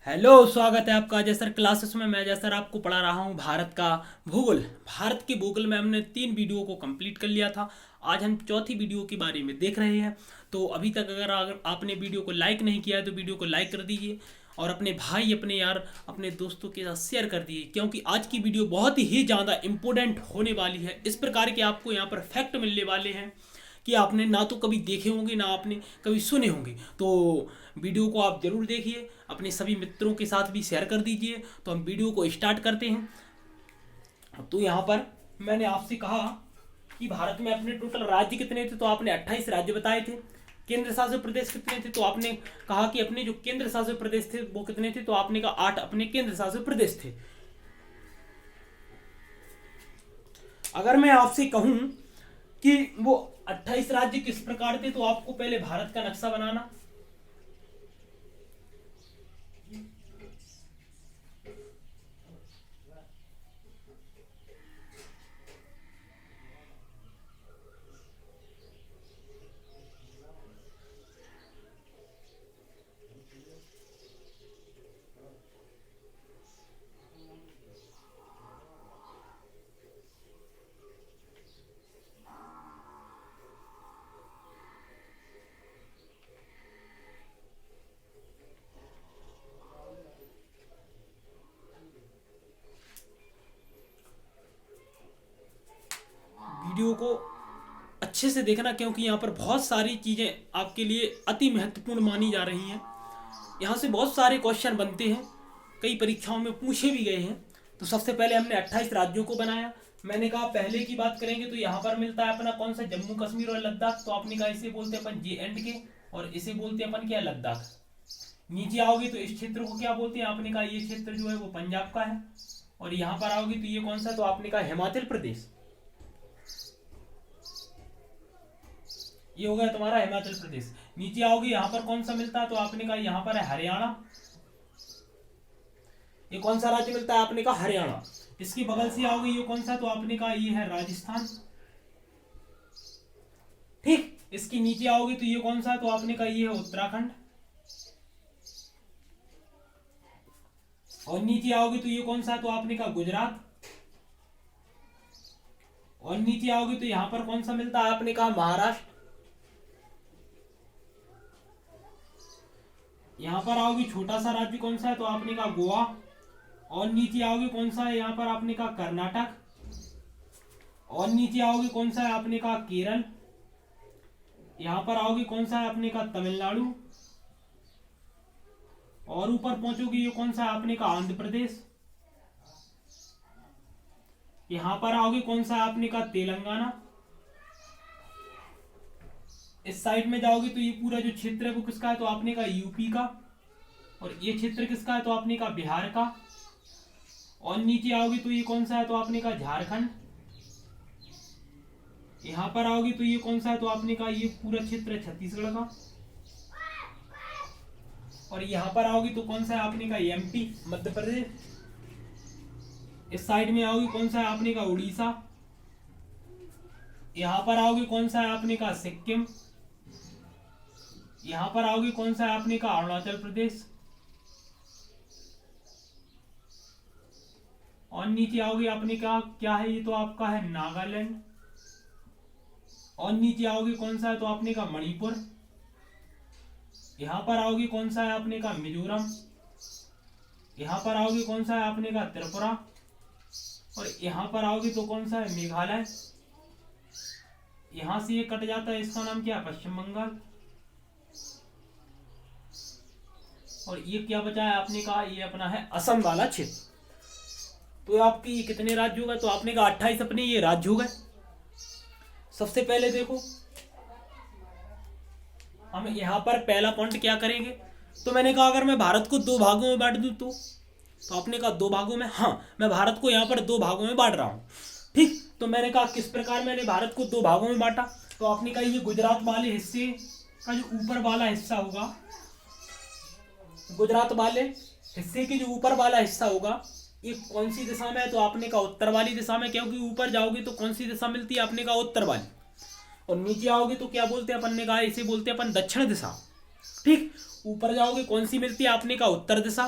Hello, स्वागत है आपका अजय सर क्लासेस में। मैं अजय सर आपको पढ़ा रहा हूँ भारत का भूगोल। भारत के भूगोल में हमने 3 वीडियो को कंप्लीट कर लिया था। आज हम चौथी वीडियो के बारे में देख रहे हैं। तो अभी तक अगर आपने वीडियो को लाइक नहीं किया है तो वीडियो को लाइक कर दीजिए और अपने भाई, अपने यार, अपने दोस्तों के साथ शेयर कर दीजिए, क्योंकि आज की वीडियो बहुत ही ज़्यादा इम्पोर्टेंट होने वाली है। इस प्रकार के आपको यहाँ पर फैक्ट मिलने वाले हैं कि आपने ना तो कभी देखे होंगे ना आपने कभी सुने होंगे। तो वीडियो को आप जरूर देखिए, अपने सभी मित्रों के साथ भी शेयर कर दीजिए। तो हम वीडियो को स्टार्ट करते हैं। तो यहाँ पर मैंने आपसे कहा कि भारत में अपने टोटल राज्य कितने थे, तो आपने 28 राज्य बताए थे। केंद्र शासित प्रदेश कितने थे, तो आपने कहा कि अपने जो केंद्र शासित प्रदेश थे वो कितने थे, तो आपने कहा 8 अपने केंद्र शासित प्रदेश थे। अगर मैं आपसे कहूं कि वो 28 राज्य किस प्रकार थे, तो आपको पहले भारत का नक्शा बनाना। वीडियो को अच्छे से देखना, क्योंकि यहाँ पर बहुत सारी चीज़ें आपके लिए अति महत्वपूर्ण मानी जा रही हैं। यहाँ से बहुत सारे क्वेश्चन बनते हैं, कई परीक्षाओं में पूछे भी गए हैं। तो सबसे पहले हमने 28 राज्यों को बनाया। मैंने कहा पहले की बात करेंगे तो यहाँ पर मिलता है अपना कौन सा, जम्मू कश्मीर और लद्दाख। तो आपने कहा इसे बोलते हैं अपन JNK और इसे बोलते हैं अपन क्या, लद्दाख। नीचे आओगे तो इस क्षेत्र को क्या बोलते हैं, आपने कहा ये क्षेत्र जो है वो पंजाब का है। और यहाँ पर आओगे तो ये कौन सा, तो आपने कहा हिमाचल प्रदेश। ये हो गया तुम्हारा हिमाचल प्रदेश। नीचे आओगे यहाँ पर कौन सा मिलता है, तो आपने कहा यहाँ पर है हरियाणा। ये कौन सा राज्य मिलता है, आपने कहा हरियाणा। इसके बगल से आओगे ये कौन सा, तो आपने कहा ये है राजस्थान। ठीक, इसके नीचे आओगे तो ये कौन सा, तो आपने कहा ये है उत्तराखंड। और नीचे आओगे तो ये कौन सा, तो आपने कहा गुजरात। और नीचे आओगे तो यहां पर कौन सा मिलता है, आपने कहा महाराष्ट्र। यहां पर आओगे छोटा सा राज्य कौन सा है, तो आपने कहा गोवा। और नीचे आओगे कौन सा है, यहां पर आपने कहा कर्नाटक। और नीचे आओगे कौन सा है, आपने कहा केरल। यहां पर आओगे कौन सा है, आपने कहा तमिलनाडु। और ऊपर पहुंचोगे ये कौन सा है, आपने कहा आंध्र प्रदेश। यहां पर आओगे कौन सा है, आपने कहा तेलंगाना। इस साइड में जाओगे तो ये पूरा जो क्षेत्र है वो किसका है, तो आपने कहा यूपी का। और ये क्षेत्र किसका है, तो आपने कहा बिहार का। और नीचे आओगे तो ये कौन सा है, तो आपने कहा झारखंड। यहां पर आओगे तो ये कौन सा है, तो आपने कहा ये पूरा क्षेत्र है छत्तीसगढ़ का। और यहां पर आओगे तो कौन सा है, आपने कहा MP मध्य प्रदेश। इस साइड में आओगे कौन सा है, आपने कहा उड़ीसा। यहां पर आओगे कौन सा है, आपने कहा सिक्किम। यहां पर आओगे कौन सा है, आपने कहा अरुणाचल प्रदेश। और नीचे आओगे आपने कहा क्या है, ये तो आपका है नागालैंड। और नीचे आओगे कौन सा है, तो आपने कहा मणिपुर। यहां पर आओगे कौन सा है, आपने कहा मिजोरम। यहां पर आओगे कौन सा है, आपने कहा त्रिपुरा। और यहां पर आओगे तो कौन सा है, मेघालय। यहां से ये कट जाता है, इसका नाम क्या है, पश्चिम बंगाल। और ये क्या बचा है, आपने कहा ये अपना है असम वाला क्षेत्र। तो आपके ये कितने राज्य हो गए, तो आपने कहा 28 अपने ये राज्य हो गए। सबसे पहले देखो हम यहाँ पर पहला पॉइंट क्या करेंगे, तो मैंने कहा अगर मैं भारत को 2 भागों में बांट दूं तो आपने कहा 2 भागों में, हाँ मैं भारत को यहाँ पर 2 भागों में बांट रहा हूँ। ठीक, तो मैंने कहा किस प्रकार मैंने भारत को 2 भागों में बांटा, तो आपने कहा ये गुजरात वाले हिस्से का जो ऊपर वाला हिस्सा होगा, गुजरात वाले हिस्से की जो ऊपर वाला हिस्सा होगा ये कौन सी दिशा में है, तो आपने कहा उत्तर वाली दिशा में, क्योंकि ऊपर जाओगे तो कौन सी दिशा मिलती है, आपने कहा उत्तर वाली। और नीचे आओगे तो क्या बोलते हैं अपन ने कहा, इसे बोलते हैं अपन दक्षिण दिशा। ठीक, ऊपर जाओगे कौन सी मिलती है, आपने कहा उत्तर दिशा।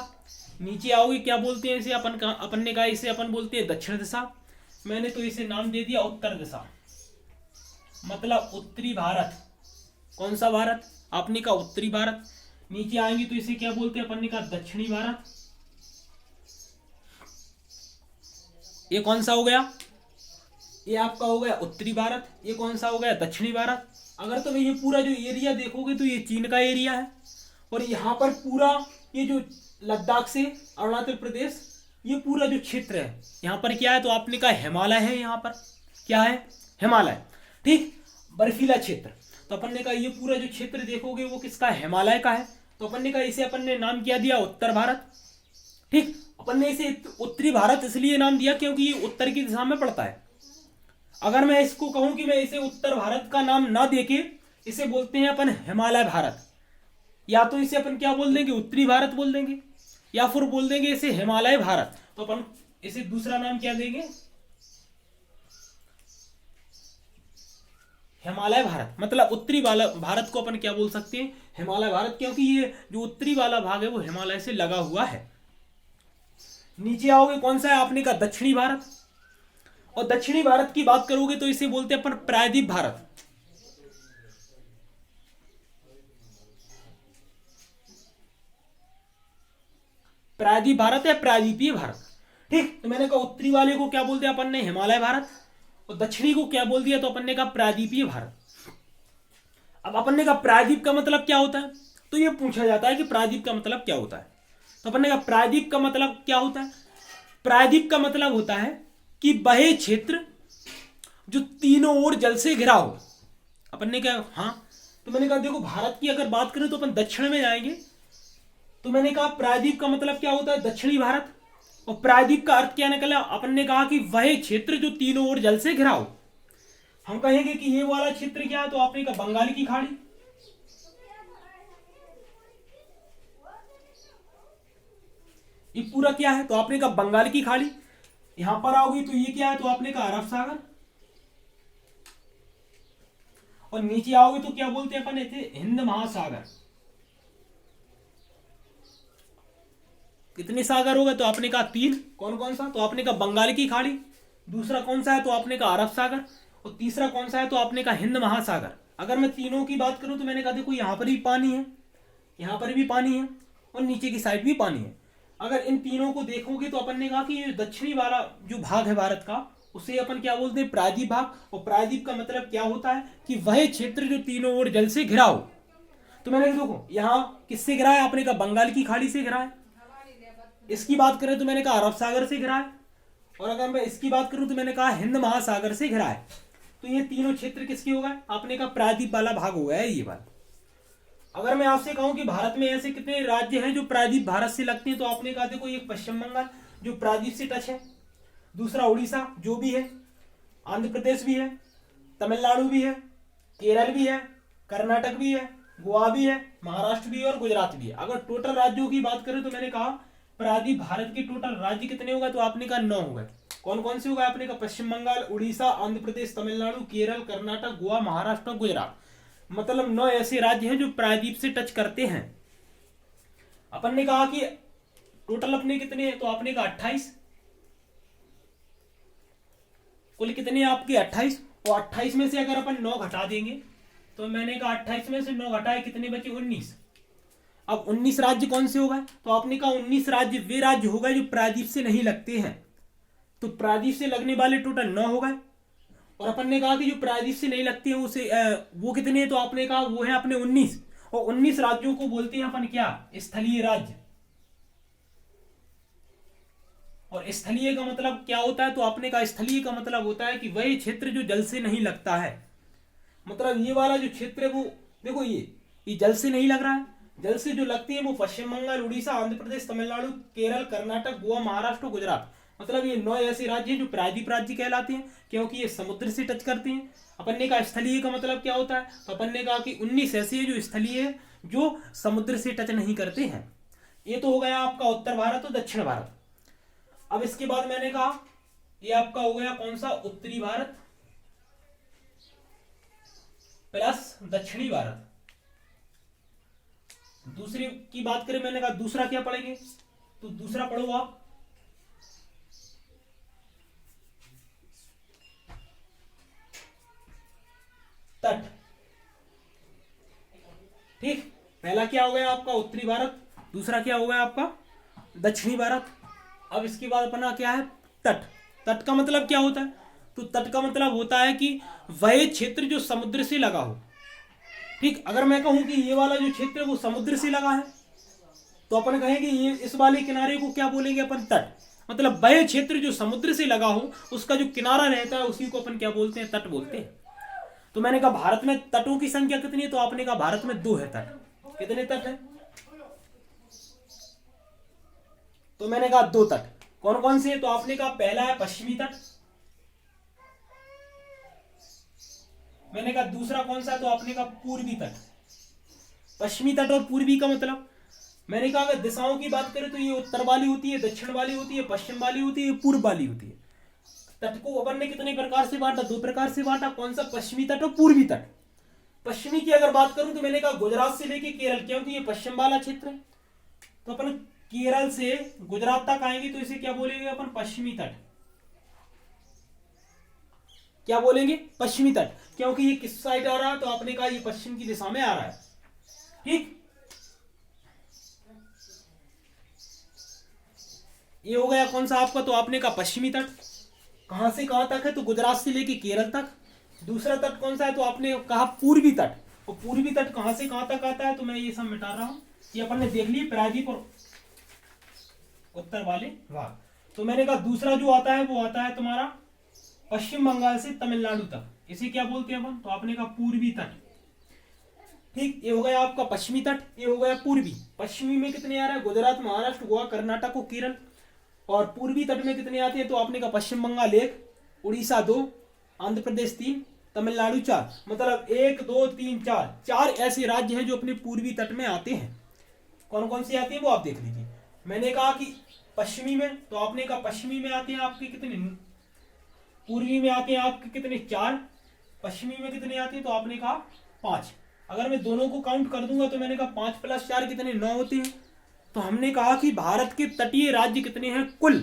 नीचे आओगे क्या बोलते हैं इसे, अपन ने कहा इसे अपन बोलते हैं दक्षिण दिशा। मैंने तो इसे नाम दे दिया उत्तर दिशा, मतलब उत्तरी भारत। कौन सा भारत, आपने कहा उत्तरी भारत। नीचे आएंगे तो इसे क्या बोलते हैं, अपन ने कहा दक्षिणी भारत। ये कौन सा हो गया, ये आपका हो गया उत्तरी भारत। ये कौन सा हो गया, दक्षिणी भारत। अगर तुम ये पूरा जो एरिया देखोगे तो ये चीन का एरिया है, और यहाँ पर पूरा ये जो लद्दाख से अरुणाचल प्रदेश, ये पूरा जो क्षेत्र है यहाँ पर क्या है, तो आपने कहा हिमालय है। यहाँ पर क्या है, हिमालय, ठीक, बर्फीला क्षेत्र। तो अपन ने कहा ये पूरा जो क्षेत्र देखोगे वो किसका है, हिमालय का है। तो अपन ने कहा इसे अपन ने नाम क्या दिया, उत्तर भारत। ठीक, अपन ने इसे उत्तरी भारत इसलिए नाम दिया क्योंकि ये उत्तर की दिशा में पड़ता है। अगर मैं इसको कहूं कि मैं इसे उत्तर भारत का नाम ना देके इसे बोलते हैं अपन हिमालय भारत, या तो इसे अपन क्या बोल देंगे, उत्तरी भारत बोल देंगे, या फिर बोल देंगे इसे हिमालय भारत। तो अपन इसे दूसरा नाम क्या देंगे, हिमालय भारत। मतलब उत्तरी वाला भारत को अपन क्या बोल सकते हैं, हिमालय भारत, क्योंकि ये जो उत्तरी वाला भाग है वो हिमालय से लगा हुआ है। नीचे आओगे कौन सा है, आपने कहा दक्षिणी भारत। और दक्षिणी भारत की बात करोगे तो इसे बोलते हैं अपन प्रायद्वीप भारत। प्रायद्वीप भारत है, प्रायद्वीपीय भारत। ठीक, तो मैंने कहा उत्तरी वाले को क्या बोल दिया अपन ने, हिमालय भारत, और दक्षिणी को क्या बोल दिया, तो अपन ने कहा प्रायद्वीपीय भारत। अब अपन ने कहा प्रायद्वीप का मतलब क्या होता है, तो ये पूछा जाता है कि प्रायद्वीप का मतलब क्या होता है। तो अपन ने कहा प्रायद्वीप का मतलब क्या होता है, प्रायद्वीप का मतलब होता है कि वह क्षेत्र जो तीनों ओर जल से घिरा हो। अपन ने कहा हाँ, तो मैंने कहा देखो भारत की अगर बात करें तो अपन दक्षिण में जाएंगे। तो मैंने कहा प्रायद्वीप का मतलब क्या होता है, दक्षिणी भारत। और प्रायद्वीप का अर्थ क्या निकला, अपन ने कहा कि वह क्षेत्र जो तीनों ओर जल से घिरा हो। हम कहेंगे कि ये वाला क्षेत्र क्या है, तो आपने कहा बंगाल की खाड़ी। ये पूरा क्या है, तो आपने कहा बंगाल की खाड़ी। यहां पर आओगी तो ये क्या है, तो आपने कहा अरब सागर। और नीचे आओगे तो क्या बोलते हैं अपन इसे, हिंद महासागर। कितने सागर हो गए, तो आपने कहा 3। कौन कौन सा, तो आपने कहा बंगाल की खाड़ी। दूसरा कौन सा है, तो आपने कहा अरब सागर। और तीसरा कौन सा है, तो आपने कहा हिंद महासागर। अगर मैं तीनों की बात करूं तो मैंने कहा देखो यहां पर भी पानी है, यहां पर भी पानी है, और नीचे की साइड भी पानी है। अगर इन तीनों को देखोगे तो अपन ने कहा कि ये दक्षिणी वाला जो भाग है भारत का, उसे अपन क्या बोलते हैं, प्रायद्वीप भाग। और प्रायद्वीप का मतलब क्या होता है कि वह क्षेत्र जो तीनों ओर जल से घिरा हो। तो मैंने देखो यहाँ किससे घिरा है, आपने कहा बंगाल की खाड़ी से घिरा है। इसकी बात करें तो मैंने कहा अरब सागर से घिरा है। और अगर मैं इसकी बात करूं तो मैंने कहा हिंद महासागर से घिरा है। तो ये तीनों क्षेत्र किसके हो गए, आपने कहा प्रायद्वीप वाला भाग हो गया है ये बात। अगर मैं आपसे कहूं कि भारत में ऐसे कितने राज्य हैं जो प्रायद्वीप भारत से लगते हैं, तो आपने कहा देखो एक पश्चिम बंगाल जो प्रायद्वीप से टच है, दूसरा उड़ीसा जो भी है, आंध्र प्रदेश भी है, तमिलनाडु भी है, केरल भी है, कर्नाटक भी है, गोवा भी है, महाराष्ट्र भी है और गुजरात भी है। अगर टोटल राज्यों की बात करें तो मैंने कहा प्रायद्वीप भारत के टोटल राज्य कितने हो गए, तो आपने कहा 9 हो गए। कौन कौन से हो गए, आपने कहा पश्चिम बंगाल, उड़ीसा, आंध्र प्रदेश, तमिलनाडु, केरल, कर्नाटक, गोवा, महाराष्ट्र और गुजरात। मतलब 9 ऐसे राज्य हैं जो प्रायद्वीप से टच करते हैं। अपन ने कहा कि टोटल अपने कितने हैं, तो आपने कहा 28। कुल कितने आपके 28। और 28 में से अगर अपन 9 घटा देंगे तो मैंने कहा 28 में से 9 घटाए कितने बचे, 19। अब 19 राज्य कौन से हो गए, तो आपने कहा 19 राज्य वे राज्य हो गए जो प्रायद्वीप से नहीं लगते हैं। तो प्रायद्वीप से लगने वाले टोटल 9 हो गए। और अपन ने कहा कि जो प्रायद्वीप से नहीं लगते हैं उसे वो कितने हैं, तो आपने कहा वो है अपने 19। और 19 राज्यों को बोलते हैं अपन क्या, स्थलीय राज्य। और स्थलीय का मतलब क्या होता है, तो आपने कहा स्थलीय का मतलब होता है कि वही क्षेत्र जो जल से नहीं लगता है। मतलब ये वाला जो क्षेत्र है वो देखो ये जल से नहीं लग रहा है। जल से जो लगती है वो पश्चिम बंगाल, उड़ीसा, आंध्र प्रदेश, तमिलनाडु, केरल, कर्नाटक, गोवा, महाराष्ट्र, गुजरात। मतलब ये 9 ऐसे राज्य हैं जो प्रायद्वीप राज्य कहलाते हैं क्योंकि ये समुद्र से टच करते हैं। अपन ने कहा स्थलीय का मतलब क्या होता है, तो अपन ने कहा कि 19 ऐसे हैं जो स्थलीय है, जो समुद्र से टच नहीं करते हैं। ये तो हो गया आपका उत्तर भारत और दक्षिण भारत। अब इसके बाद मैंने कहा ये आपका हो गया कौन सा, उत्तरी भारत प्लस दक्षिणी भारत। दूसरी की बात करें, मैंने कहा दूसरा क्या पढ़ेंगे, तो दूसरा पढ़ो आप, तट। ठीक, पहला क्या हो गया आपका उत्तरी भारत, दूसरा क्या हो गया आपका दक्षिणी भारत। अब इसके बाद अपना क्या है तट। तट का मतलब क्या होता है, तो तट का मतलब होता है कि वह क्षेत्र जो समुद्र से लगा हो। ठीक, अगर मैं कहूं कि ये वाला जो क्षेत्र है वो समुद्र से लगा है, तो अपन कहेंगे ये इस वाले किनारे को क्या बोलेंगे अपन तट। मतलब वह क्षेत्र जो समुद्र से लगा हो उसका जो किनारा रहता है उसी को अपन क्या बोलते हैं, तट बोलते हैं। तो मैंने कहा भारत में तटों की संख्या कितनी है, तो आपने कहा भारत में 2 है तट। कितने तट है, तो मैंने कहा 2 तट। कौन कौन से है, तो आपने कहा पहला है पश्चिमी तट, मैंने कहा दूसरा कौन सा है, तो आपने कहा पूर्वी तट। पश्चिमी तट और पूर्वी का मतलब, मैंने कहा अगर दिशाओं की बात करें तो ये उत्तर वाली होती है, दक्षिण वाली होती है, पश्चिम वाली होती है, पूर्व वाली होती है। तट को अपन ने कितने प्रकार से बांटा, 2 प्रकार से बांटा। कौन सा, पश्चिमी तट और पूर्वी तट। पश्चिमी की अगर बात करूं तो मैंने कहा गुजरात से लेके केरल, क्योंकि ये पश्चिम वाला क्षेत्र है, तो अपन केरल से गुजरात तक आएंगे तो इसे क्या बोलेंगे अपन, पश्चिमी तट। क्या बोलेंगे, पश्चिमी तट, क्योंकि ये किस साइड आ रहा है, तो आपने कहा ये पश्चिम की दिशा में आ रहा है। ठीक, ये हो गया कौन सा आपका, तो आपने कहा पश्चिमी तट। कहां से कहां तक है, तो गुजरात से लेके केरल तक। दूसरा तट कौन सा है, तो आपने कहा पूर्वी तट। और पूर्वी तट कहां से कहां तक आता है, तो मैं ये सब मिटा रहा हूं, ये अपन ने देख लिया, प्रायद्वीप और उत्तर वाले भाग। तो मैंने कहा दूसरा जो आता है वो आता है तुम्हारा पश्चिम बंगाल से तमिलनाडु तक, इसे क्या बोलते हैं अपन, तो आपने कहा पूर्वी तट। ठीक, ये हो गया आपका पश्चिमी तट, ये हो गया पूर्वी। पश्चिमी में कितने आ रहा है, गुजरात, महाराष्ट्र, गोवा, कर्नाटक और केरल। और पूर्वी तट में कितने आते हैं, तो आपने कहा पश्चिम बंगाल 1, उड़ीसा 2, आंध्र प्रदेश 3, तमिलनाडु 4। मतलब 1 2 3 4, 4 ऐसे राज्य हैं जो अपने पूर्वी तट में आते हैं। कौन कौन से आते हैं वो आप देख लीजिए। मैंने कहा कि पश्चिमी में, तो आपने कहा पश्चिमी में आते हैं आपके कितने, पूर्वी में आते हैं आपके कितने 4, पश्चिमी में कितने आते हैं, तो आपने कहा 5। अगर मैं दोनों को काउंट कर दूंगा तो मैंने कहा 5 + 4 कितने, 9 होते हैं। तो हमने कहा कि भारत के तटीय राज्य कितने हैं कुल,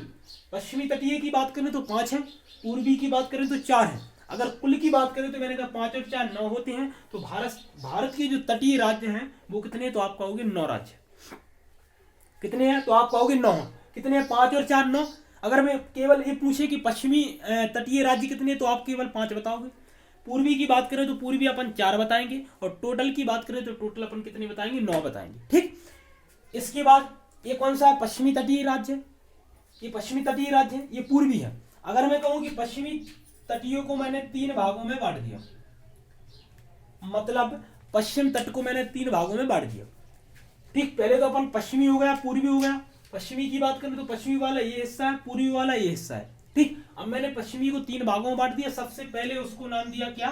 पश्चिमी तटीय की बात करें तो 5 है, पूर्वी की बात करें तो 4 है। अगर कुल की बात करें तो मैंने कहा 5 और 4 9 होते हैं। तो भारत के जो तटीय राज्य हैं वो कितने, तो आप कहोगे 9 राज्य। कितने हैं, तो आप कहोगे 9। कितने हैं, 5 और 4 9। अगर मैं केवल ये पूछे कि पश्चिमी तटीय राज्य कितने, तो आप केवल 5 बताओगे। पूर्वी की बात करें तो पूर्वी अपन 4 बताएंगे, और टोटल की बात करें तो टोटल अपन कितने बताएंगे, 9 बताएंगे। ठीक, इसके बाद ये कौन सा है, पश्चिमी तटीय राज्य, ये पश्चिमी तटीय राज्य है, ये पूर्वी है। अगर मैं कहूं कि पश्चिमी तटीयों को मैंने 3 भागों में बांट दिया, मतलब पश्चिम तट को मैंने 3 भागों में बांट दिया। ठीक, पहले तो अपन पश्चिमी हो गया, पूर्वी हो गया। पश्चिमी की बात करें तो पश्चिमी वाला ये हिस्सा है, पूर्वी वाला ये हिस्सा है। ठीक, अब मैंने पश्चिमी को 3 भागों में बांट दिया। सबसे पहले उसको नाम दिया क्या,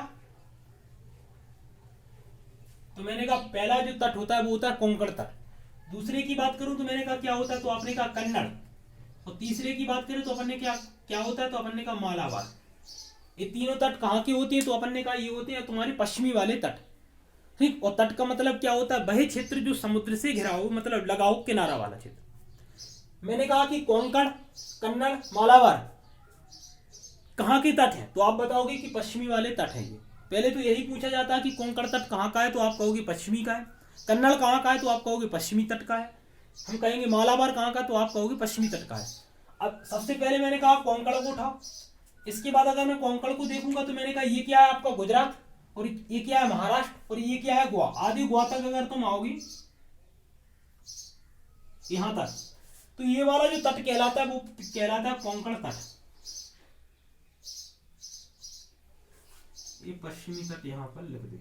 तो मैंने कहा पहला जो तट होता है वो होता है कोंकण तट। दूसरे की बात करूं तो मैंने कहा क्या होता है, तो आपने कहा कन्नड़। और तीसरे की बात करें तो अपन ने क्या क्या होता है, तो अपन ने कहा मालाबार। ये तीनों तट कहाँ के होते हैं, तो अपन ने कहा ये होते हैं तुम्हारे पश्चिमी वाले तट। ठीक, और तट का मतलब क्या होता है, वह क्षेत्र जो समुद्र से घिरा हो, मतलब लगा हो, किनारा वाला क्षेत्र। मैंने कहा कि कोंकण, कन्नड़, मालाबार कहाँ के तट हैं, तो आप बताओगे कि पश्चिमी वाले तट हैं ये। पहले तो यही पूछा जाता है कि कोंकण तट कहाँ का है, तो आप कहोगे पश्चिमी का है। कन्नड़ कहाँ का है, तो आप कहोगे पश्चिमी तट का है। हम कहेंगे मालाबार कहाँ का, तो आप कहोगे पश्चिमी तट का है। अब सबसे पहले मैंने कहा कोंकण को उठाओ। इसके बाद अगर मैं कोंकण को देखूंगा तो मैंने कहा ये क्या है आपका गुजरात, और ये क्या है महाराष्ट्र, और ये क्या है गोवा। आदि गोवा तक अगर तुम आओगी यहां तक, तो ये वाला जो तट कहलाता है वो कहलाता है कोंकण तट। ये पश्चिमी तट यहां पर लिख दे।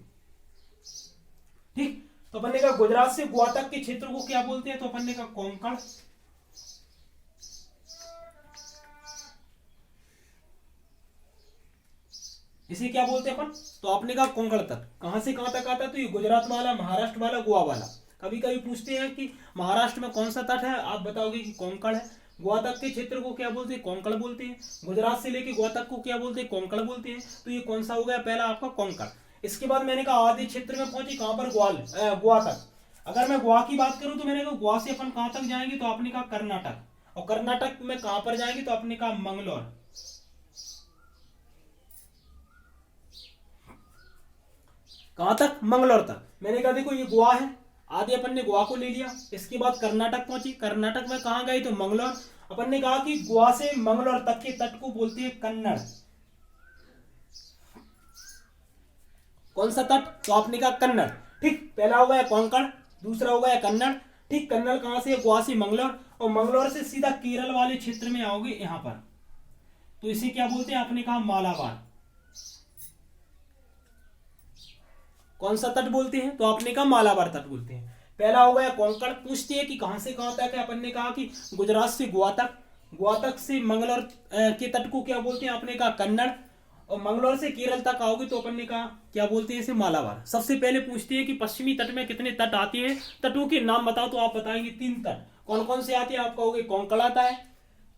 ठीक, तो अपन ने कहा गुजरात से गोवा तक के क्षेत्र को क्या बोलते हैं, तो अपन ने कहा कोंकण। इसे क्या बोलते हैं अपन, तो आपने कहा कोंकण तट। कहां से कहां तक आता है, तो ये गुजरात वाला, महाराष्ट्र वाला, गोवा वाला। कभी कभी पूछते हैं कि महाराष्ट्र में कौन सा तट है, आप बताओगे कि कोंकण है। गोवा तक के क्षेत्र को क्या बोलते हैं, कोंकण बोलते हैं। गुजरात से लेके गोवा तक को क्या बोलते हैं, कोंकण बोलते हैं। तो ये कौन सा हो गया, पहला आपका कोंकण। इसके बाद मैंने कहा आधे क्षेत्र में पहुंची कहां पर, गोवा तक। अगर मैं गोवा की बात करूं तो मैंने कहा गोवा से अपन कहां तक जाएंगे, तो आपने कहा कर्नाटक, और कर्नाटक में कहां पर जाएंगे, तो आपने कहा मंगलोर। कहां तक? मंगलोर तक। मैंने कहा देखो ये गोवा है, आधे अपन ने गोवा को ले लिया, इसके बाद कर्नाटक पहुंची, कर्नाटक में कहां गए, तो मंगलोर। अपन ने कहा कि गोवा से मंगलोर तक के तट को बोलते हैं कन्नड़। कौन सा तट? तो आपने कहा कन्नड़। ठीक, पहला हो गया कोंकण, दूसरा हो गया कन्नड़। ठीक, कन्नड़ कहां से? गोवा से मंगलोर, और मंगलोर से सीधा केरल वाले क्षेत्र में आओगे यहां पर, तो इसे क्या बोलते हैं? आपने कहा मालाबार। कौन सा तट बोलते हैं? तो आपने कहा मालाबार तट बोलते हैं। पहला हो गया कोंकण। पूछते हैं कि कहां से कहां तक है, अपन ने कहा कि गुजरात से गोवा तक, गोवा तक से मंगलोर के तट को क्या बोलते हैं? आपने कहा कन्नड़, और मंगलोर से केरल तक आओगे तो अपन ने कहा क्या बोलते हैं? इसे मालाबार। सबसे पहले पूछते हैं कि पश्चिमी तट में कितने तट आते हैं, तटों के नाम बताओ, तो आप बताएंगे 3 तट। कौन कौन से आते हैं? आप कहोगे कोंकण आता है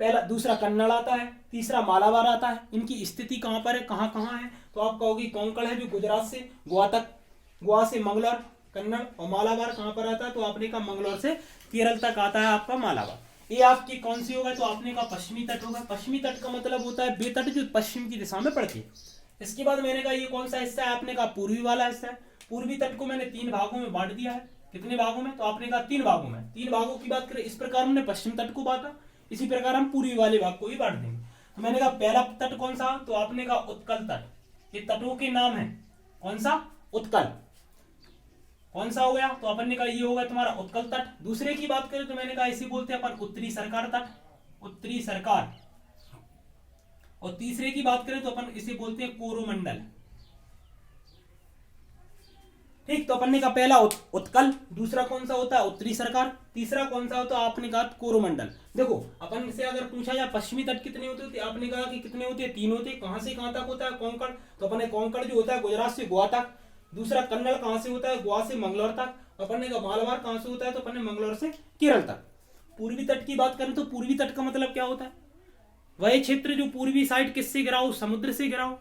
पहला, दूसरा कन्नड़ आता है, तीसरा मालाबार आता है। इनकी स्थिति कहां पर है, कहां कहां है? तो आप कहोगे कोंकण है जो गुजरात से गोवा तक, गोवा से मंगलोर कन्नड़, और मालाबार कहां पर आता है? तो आपने कहा मंगलोर से केरल तक आता है आपका मालाबार। ये आपकी कौन सी होगा? तो आपने कहा पश्चिमी तट होगा। पश्चिमी तट का मतलब होता है बेतट जो पश्चिम की दिशा में पड़ती है। इसके बाद मैंने कहा ये कौन सा हिस्सा है? आपने कहा पूर्वी वाला हिस्सा है। पूर्वी तट को मैंने 3 भागों में बांट दिया है। कितने भागों में? तो आपने कहा 3 भागों में। 3 भागों की बात करें, इस प्रकार हमने पश्चिम तट को बांटा, इसी प्रकार हम पूर्वी वाले भाग को भी बांट देंगे। तो मैंने कहा पहला तट कौन सा? तो आपने कहा उत्कल तट। ये तटों के नाम है, कौन सा? उत्कल। कौन सा हो गया? तो अपन ने कहा ये होगा तुम्हारा उत्कल तट। दूसरे की बात करें तो मैंने कहा इसे बोलते हैं अपन उत्तरी सरकार तट, उत्तरी सरकार। और तीसरे की बात करें तो अपन इसे बोलते हैं कोरोमंडल। ठीक, तो अपन ने कहा पहला उत्कल, दूसरा कौन सा होता है? उत्तरी सरकार, तीसरा कौन सा होता है? आपने कहा कोरोमंडल। देखो अपन से अगर पूछा जाए पश्चिमी तट कितने होते हैं, आपने कहा कि कितने होते हैं? 3 होते हैं। कहां से कहां तक होता है? कोंकण। तो अपन ने कोंकण जो होता है गुजरात से गोवा तक। दूसरा कन्नड़ कहां से होता है? गोवा से मंगलोर तक। अपन ने कहा मालाबार कहां से होता है? तो अपन ने मंगलोर से केरल तक। पूर्वी तट की बात करें तो पूर्वी तट का मतलब क्या होता है? वह क्षेत्र जो पूर्वी साइड किससे घिरा हो? समुद्र से घिरा हो।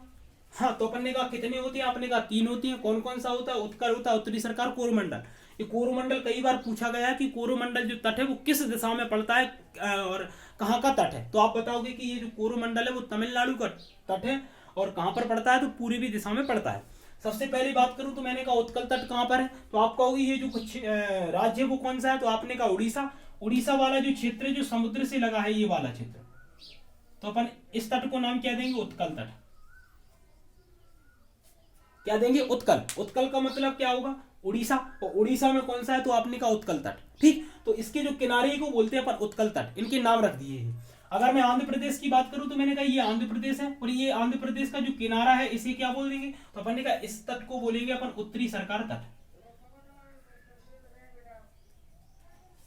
हाँ, तो अपन ने कहा कितने होते हैं? आपने कहा 3 होती है। कौन कौन सा होता है? उत्कल होता है, उत्तरी सरकार, कोरोमंडल। ये कोरोमंडल कई बार पूछा गया है कि कोरोमंडल जो तट है वो किस दिशा में पड़ता है और कहाँ का तट है। तो आप बताओगे कि ये जो कोरोमंडल है वो तमिलनाडु का तट है, और कहाँ पर पड़ता है? तो पूर्वी दिशा में पड़ता है। सबसे पहले बात करूं तो मैंने कहा उत्कल तट कहां पर है, तो आप कहोगे ये जो कुछ राज्य है वो कौन सा है? तो आपने कहा उड़ीसा। उड़ीसा वाला जो क्षेत्र है जो समुद्र से लगा है, ये वाला क्षेत्र, तो अपन इस तट को नाम क्या देंगे? उत्कल तट। क्या देंगे? उत्कल। उत्कल का मतलब क्या होगा? उड़ीसा, और उड़ीसा में कौन सा है? तो आपने कहा उत्कल तट। ठीक, तो इसके जो किनारे को बोलते हैं अपन उत्कल तट, इनके नाम रख दिए हैं। अगर मैं आंध्र प्रदेश की बात करूं तो मैंने कहा ये आंध्र प्रदेश है, और ये आंध्र प्रदेश का जो किनारा है इसे क्या बोल देंगे? तो अपन ने कहा इस तट को बोलेंगे अपन उत्तरी सरकार तट।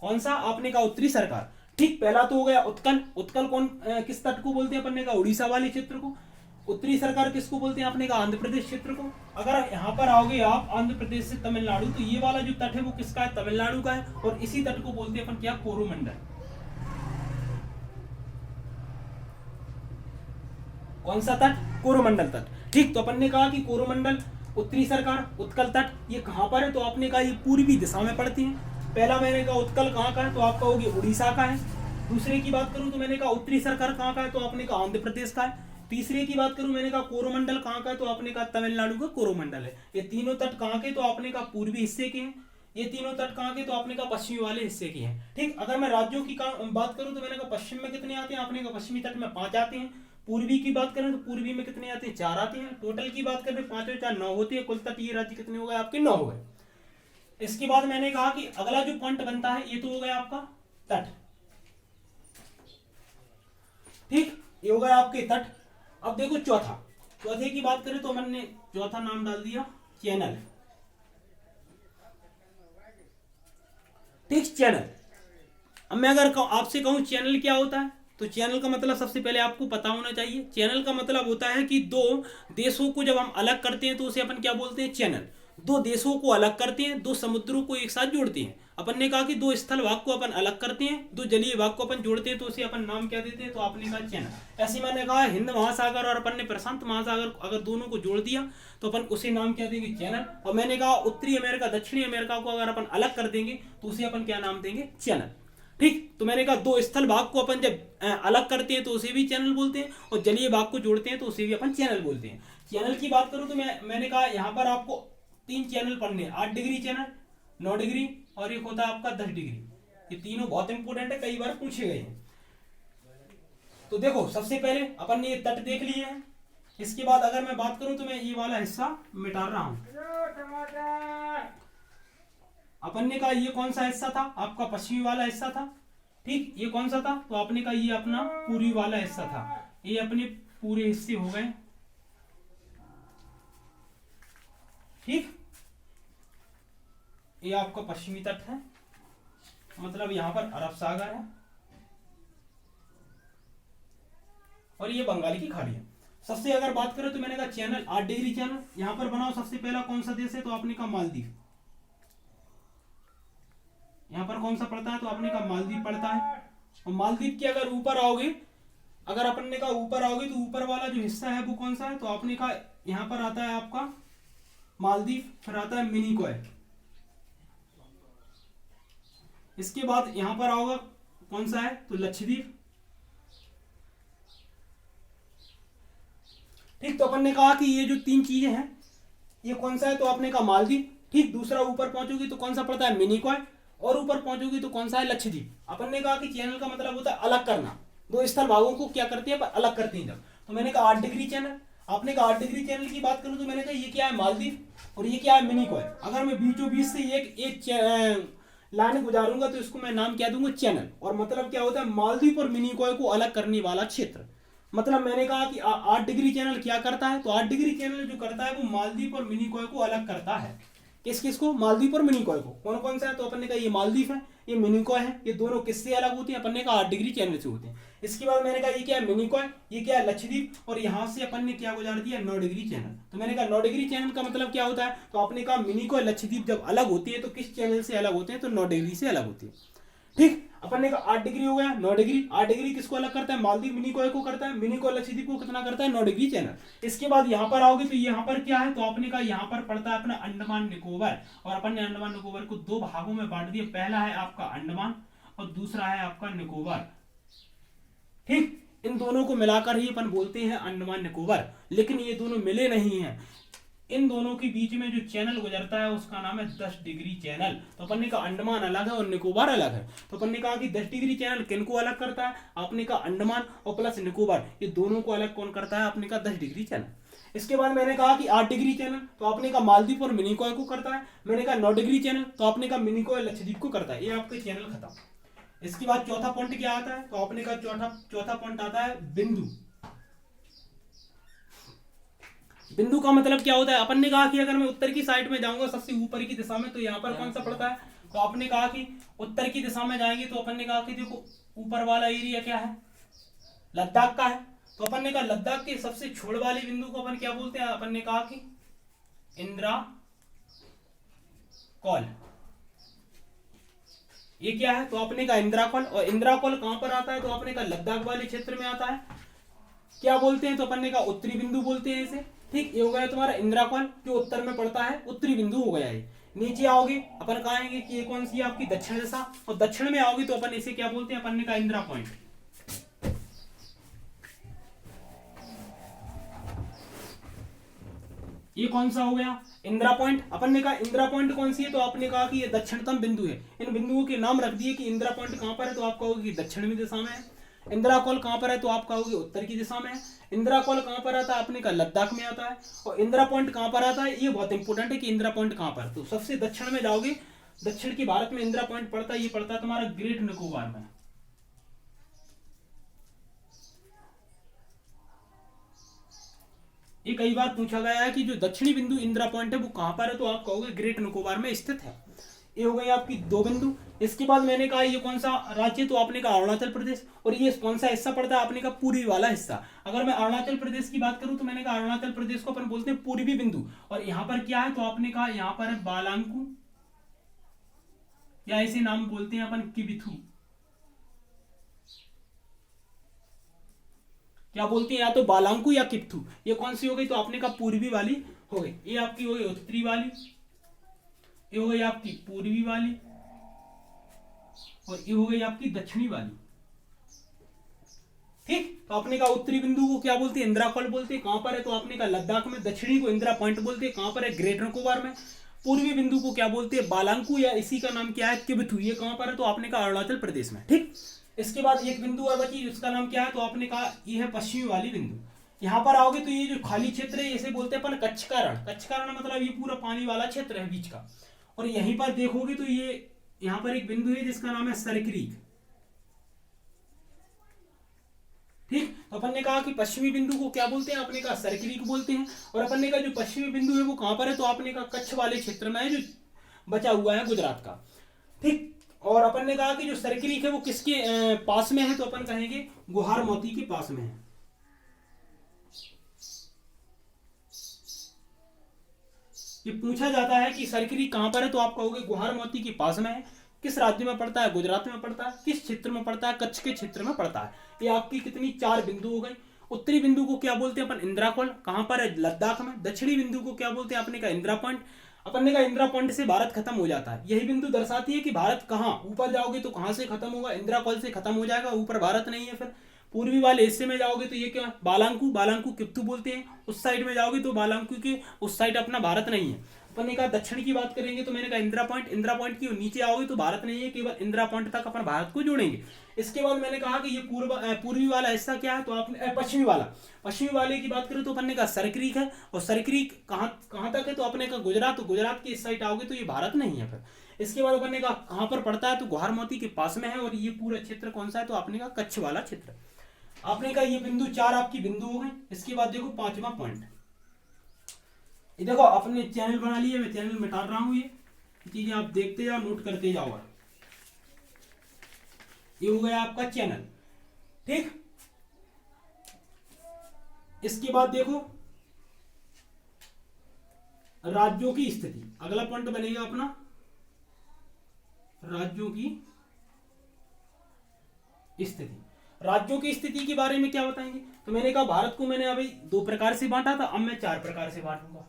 कौन सा? आपने कहा उत्तरी सरकार। ठीक, पहला तो हो गया उत्कल। उत्कल कौन किस तट को बोलते हैं? अपन ने कहा उड़ीसा वाले क्षेत्र को। उत्तरी सरकार किसको बोलते हैं? आपने कहा आंध्र प्रदेश क्षेत्र को। अगर यहां पर आओगे आप आंध्र प्रदेश से तमिलनाडु, तो ये वाला जो तट है वो किसका है? तमिलनाडु का है, और इसी तट को बोलते हैं अपन क्या? कोरोमंडल। कौन सा तट? कोरोमंडल तट। ठीक, तो अपन ने कहा कि कोरोमंडल, उत्तरी सरकार, उत्कल तट, ये कहां पर है? तो आपने कहा ये पूर्वी दिशा में पड़ती है। पहला मैंने कहा उत्कल कहां का है? तो आप कहोगे उड़ीसा का है। दूसरे की बात करूं तो मैंने कहा उत्तरी सरकार कहां का है? तो आपने कहा आंध्र प्रदेश का है। तीसरे की बात करूं मैंने कहा कोरोमंडल कहां का है? तो आपने कहा तमिलनाडु का कोरोमंडल है। ये तीनों तट कहां के? तो आपने कहा पूर्वी हिस्से के हैं। ये तीनों तट कहां के? तो आपने कहा पश्चिमी वाले हिस्से के हैं। ठीक, अगर मैं राज्यों की बात करूं तो मैंने कहा पश्चिम में कितने आते हैं? आपने कहा पश्चिमी तट में 5 आते हैं। पूर्वी की बात करें तो पूर्वी में कितने आते हैं? 4 आते हैं। टोटल की बात करें 5 और 4 9 होती है। कुल तट ये राज्य कितने हो गए आपके? 9 हो गए। इसके बाद मैंने कहा कि अगला जो पॉइंट बनता है ये तो हो गया आपका तट। ठीक, ये हो गया आपके तट। अब देखो चौथे की बात करें तो हमने चौथा नाम डाल दिया चैनल। ठीक, चैनल। अब मैं अगर आपसे कहूं चैनल क्या होता है, तो चैनल का मतलब सबसे पहले आपको पता होना चाहिए। चैनल का मतलब होता है कि 2 देशों को जब हम अलग करते हैं तो उसे अपन क्या बोलते हैं? चैनल। दो देशों को अलग करते हैं, दो समुद्रों को एक साथ जोड़ते हैं। अपन ने कहा कि दो स्थल भाग को अपन अलग करते हैं, दो जलीय भाग को अपन जोड़ते हैं, तो उसे अपन नाम क्या देते हैं, तो आपने कहा चैनल। ऐसे मैंने कहा हिंद महासागर और अपन ने प्रशांत महासागर अगर दोनों को जोड़ दिया तो अपन उसे नाम क्या देंगे, चैनल। और मैंने कहा उत्तरी अमेरिका दक्षिणी अमेरिका को अगर अपन अलग कर देंगे तो उसे अपन क्या नाम देंगे, चैनल। ठीक, तो मैंने कहा दो स्थल भाग को अपन जब अलग करते हैं तो उसे भी चैनल बोलते हैं, और जलीय भाग को जोड़ते हैं तो उसे भी अपन चैनल बोलते हैं। चैनल की बात करूं तो मैंने कहा यहाँ पर आपको 3 चैनल पढ़ने, 8 डिग्री चैनल, 9 डिग्री और एक होता है आपका 10 डिग्री। ये तीनों बहुत इंपॉर्टेंट है, कई बार पूछे गए हैं। तो देखो सबसे पहले अपन ने ये तट देख लिए हैं। इसके बाद अगर मैं बात करूं तो मैं ये वाला हिस्सा मिटा रहा हूं। अपन ने कहा ये कौन सा हिस्सा था, आपका पश्चिमी वाला हिस्सा था। ठीक, ये कौन सा था, तो आपने कहा ये अपना पूर्वी वाला हिस्सा था। ये अपने पूरे हिस्से हो गए। ठीक, ये आपका पश्चिमी तट है, मतलब यहां पर अरब सागर है और ये बंगाल की खाड़ी है। सबसे अगर बात करें तो मैंने कहा चैनल 8 डिग्री चैनल यहां पर बनाओ। सबसे पहला कौन सा देश है, तो आपने कहा मालदीव। यहां पर कौन सा पड़ता है, तो आपने कहा मालदीव पड़ता है। और मालदीव के अगर ऊपर आओगे, अगर अपन ने कहा ऊपर आओगे तो ऊपर वाला जो हिस्सा है वो कौन सा है, तो आपने कहा यहां पर आता है आपका मालदीव, फिर आता है मिनिकॉय। इसके बाद यहां पर आओगा कौन सा है, तो लक्षद्वीप। ठीक, तो अपन ने कहा कि ये जो 3 चीजें हैं ये कौन सा है, तो आपने कहा मालदीव। ठीक, दूसरा ऊपर पहुंचोगे तो कौन सा पड़ता है, मिनिकॉय, और ऊपर पहुंचोगे तो कौन सा है, लक्षद्वीप। अपन ने कहा कि चैनल का मतलब होता है अलग करना, दो स्थल भागों को क्या करते हैं, अलग करते हैं जब। तो मैंने कहा 8 डिग्री चैनल, आपने कहा 8 डिग्री चैनल की बात करूं तो मैंने कहा ये क्या है, मालदीव, और ये क्या है, मिनिकॉय। अगर मैं बीचों बीच से एक लाइन गुजारूंगा तो इसको मैं नाम क्या दूंगा, चैनल। और मतलब क्या होता है, मालदीव और मिनिकॉय को अलग करने वाला क्षेत्र। मतलब मैंने कहा कि 8 डिग्री चैनल क्या करता है, तो 8 डिग्री चैनल जो करता है वो मालदीव और मिनिकॉय को अलग करता है। किस किस को, मालदीव और मिनिकॉय को। कौन कौन सा है, तो अपन ने कहा ये मालदीव है, ये मिनिकॉय है। ये दोनों किससे अलग होती है, अपन ने कहा 8 डिग्री चैनल से होते हैं। इसके बाद मैंने कहा ये क्या है, मिनिकॉय, ये क्या है, लक्षद्वीप, और यहां से अपन ने क्या गुजार दिया, 9 डिग्री चैनल। तो मैंने कहा 9 डिग्री चैनल का मतलब क्या होता है, तो आपने कहा मिनिकॉय लक्षद्वीप जब अलग होती है तो किस चैनल से अलग होते हैं, तो 9 डिग्री से अलग होती है। ठीक, अपन ने कहा 8 डिग्री हो गया, 9 डिग्री। 8 डिग्री किसको अलग करता है, मालदीव मिनिकॉय को करता है, मिनिकॉय लक्षद्वीप को कितना करता है, 9 डिग्री चैनल। इसके बाद यहां पर आओगे तो यहां पर क्या है, तो आपने कहा यहां पर पड़ता है अपना अंडमान निकोबार। और अपन ने अंडमान निकोबार को 2 भागों में बांट दिया, पहला है आपका अंडमान और दूसरा है आपका निकोबार। ठीक, इन दोनों को मिलाकर ही अपन बोलते हैं अंडमान निकोबार, लेकिन ये दोनों मिले नहीं हैं। इन दोनों के बीच में जो चैनल गुजरता है उसका नाम है 10 डिग्री चैनल। तो अपन ने कहा अंडमान अलग है और निकोबार अलग है। तो अपन ने कहा कि 10 डिग्री चैनल किन को अलग करता है, आपने कहा अंडमान और प्लस निकोबार, ये दोनों को अलग कौन करता है, आपने कहा 10 डिग्री चैनल। इसके बाद मैंने कहा कि 8 डिग्री चैनल, तो आपने कहा मालदीव और मिनिकॉय को करता है। मैंने कहा 9 डिग्री चैनल, तो आपने कहा मिनिकॉय लक्षद्वीप को करता है। ये आपके चैनल खत्म। इसके बाद चौथा पॉइंट क्या आता है, तो आपने कहा चौथा पॉइंट आता है बिंदु। बिंदु का मतलब क्या होता है, अपन ने कहा कि अगर मैं उत्तर की साइड में जाऊंगा सबसे ऊपर की दिशा में, तो यहाँ पर कौन सा पड़ता है, तो आपने कहा कि उत्तर की दिशा में जाएंगे तो अपन ने कहा कि देखो ऊपर वाला एरिया क्या है, लद्दाख का है। तो अपन ने कहा लद्दाख के सबसे छोड़ वाले बिंदु को अपन क्या बोलते हैं, अपन ने कहा कि इंदिरा कॉल। ये क्या है, तो आपने कहा इंदिरा कॉल। और इंदिरा कॉल कहां पर आता है, तो आपने कहा लद्दाख वाले क्षेत्र में आता है। क्या बोलते हैं, तो अपन ने कहा उत्तरी बिंदु बोलते हैं इसे। ठीक, ये हो गया तुम्हारा इंदिरा कॉल जो उत्तर में पड़ता है, उत्तरी बिंदु हो गया है। नीचे आओगे अपन कहेंगे कि ये कौन सी है आपकी दक्षिण दिशा, और दक्षिण में आओगे तो अपन इसे क्या बोलते हैं, अपन ने कहा इंदिरा पॉइंट। ये कौन सा हो गया, इंदिरा पॉइंट। अपन ने कहा इंदिरा पॉइंट कौन सी है, तो आपने कहा कि ये दक्षिणतम बिंदु है। इन बिंदुओं के नाम रख दिए कि इंदिरा पॉइंट कहां पर है, तो आप कहोगे कि दक्षिण में दिशा में है। इंदिरा कॉल कहां पर है, तो आप कहोगे उत्तर की दिशा में है। इंदिरा कॉल कहां पर आता है, आपने कहा लद्दाख में आता है। और इंदिरा पॉइंट कहां पर आता है, ये बहुत इंपॉर्टेंट है कि इंदिरा पॉइंट कहां पर, तो सबसे दक्षिण में जाओगे, दक्षिण के भारत में इंदिरा पॉइंट पड़ता है, ये पड़ता है तुम्हारा ग्रेट निकोबार में। ये कई बार पूछा गया है कि जो दक्षिणी बिंदु इंदिरा पॉइंट है वो कहां पर है, तो आप कहोगे ग्रेट निकोबार में स्थित है। ये हो गई आपकी 2 बिंदु। इसके बाद मैंने कहा ये कौन सा राज्य, तो आपने कहा अरुणाचल प्रदेश। और ये कौन सा हिस्सा पड़ता है, आपने कहा पूर्वी वाला हिस्सा। अगर मैं अरुणाचल प्रदेश की बात करूं तो मैंने कहा अरुणाचल प्रदेश को अपन बोलते हैं पूर्वी बिंदु। और यहाँ पर क्या है, तो आपने कहा यहाँ पर है बालांकु, या इसे नाम बोलते हैं अपन किबिथु। क्या बोलते हैं, या तो बालांकु या किबिथु। ये कौन सी हो गई, तो आपने कहा पूर्वी वाली हो गई। ये आपकी हो गई उत्तरी वाली, ये हो गई आपकी पूर्वी वाली, और ये हो गई आपकी दक्षिणी वाली। ठीक, तो आपने कहा उत्तरी बिंदु को क्या बोलते हैं, इंदिरा कॉल बोलते हैं। कहां पर है, तो आपने कहा लद्दाख में। दक्षिणी को इंदिरा पॉइंट बोलते हैं, कहां पर है, ग्रेटर निकोबार में। पूर्वी बिंदु को क्या बोलते हैं, बालांकु, या इसी का नाम क्या है, किबिथु। ये कहां पर है, तो आपने कहा अरुणाचल प्रदेश में। ठीक, इसके बाद एक बिंदु और बची, उसका नाम क्या है, तो आपने कहा ये है पश्चिमी वाली बिंदु। यहां पर आओगे तो ये जो खाली क्षेत्र है इसे बोलते हैं अपन कच्छ का रण। कच्छ का रण मतलब ये पूरा पानी वाला क्षेत्र है बीच का। और यहीं पर देखोगे तो ये यहां पर एक बिंदु है जिसका नाम है सरक्रीक। ठीक, तो अपन ने कहा कि पश्चिमी बिंदु को क्या बोलते हैं, आपने कहा सरक्रीक बोलते हैं। और अपन ने कहा जो पश्चिमी बिंदु है वो कहां पर है, तो आपने कहा कच्छ वाले क्षेत्र में है, जो बचा हुआ है गुजरात का। ठीक, और अपन ने कहा कि जो सरक्रीक है वो किसके पास में है, तो अपन कहेंगे गुहार मोती के पास में है। ये पूछा जाता है कि सरक्रीक कहां पर है, तो आप कहोगे गुहार मोती के पास में है। किस राज्य में पड़ता है, गुजरात में पड़ता है। किस क्षेत्र में पड़ता है, कच्छ के क्षेत्र में पड़ता है। ये आपकी कितनी 4 बिंदु हो गई। उत्तरी बिंदु को क्या बोलते हैं अपन, इंदिरा कॉल, कहां पर है, लद्दाख में। दक्षिणी बिंदु को क्या बोलते हैं, आपने कहा इंदिरा पॉइंट। अपन ने कहा इंदिरा पॉइंट से भारत खत्म हो जाता है। यही बिंदु दर्शाती है कि भारत कहाँ, ऊपर जाओगे तो कहां से खत्म होगा, इंदिरा कॉल से खत्म हो जाएगा, ऊपर भारत नहीं है। फिर पूर्वी वाले हिस्से में जाओगे तो ये क्या, बालांकु, बालांकु किबिथु बोलते हैं। उस साइड में जाओगे तो बालांकु के उस साइड अपना भारत नहीं है। अपन ने कहा दक्षिण की बात करेंगे तो मैंने कहा इंदिरा पॉइंट। इंदिरा पॉइंट की नीचे आओगे तो भारत नहीं है, केवल इंदिरा पॉइंट तक अपन भारत को जोड़ेंगे। इसके बाद मैंने कहा कि ये पूर्वी वाला हिस्सा क्या है, तो आपने पश्चिमी वाला। पश्चिमी वाले की बात करें तो अपन ने कहा सरक्रीक है। और सरक्रीक कहां तक है, तो अपने कहा गुजरात। तो गुजरात की इस साइड आओगे तो ये भारत नहीं है। फिर इसके बाद अपन ने कहा कहां पर पड़ता है, तो गुहार मोती के पास में है। और ये पूरा क्षेत्र कौन सा है, तो आपने कहा कच्छ वाला क्षेत्र। आपने कहा ये बिंदु 4 आपकी बिंदु हो गए। इसके बाद देखो 5वां पॉइंट, ये देखो अपने चैनल बना लिया, मैं चैनल मिटा रहा हूं। ये चीजें आप देखते जाओ, नोट करते जाओ। ये हो गया आपका चैनल। ठीक, इसके बाद देखो राज्यों की स्थिति। अगला पॉइंट बनेगा अपना राज्यों की स्थिति। राज्यों की स्थिति के बारे में क्या बताएंगे, तो मैंने कहा भारत को मैंने अभी 2 प्रकार से बांटा था, अब मैं 4 प्रकार से बांटूंगा।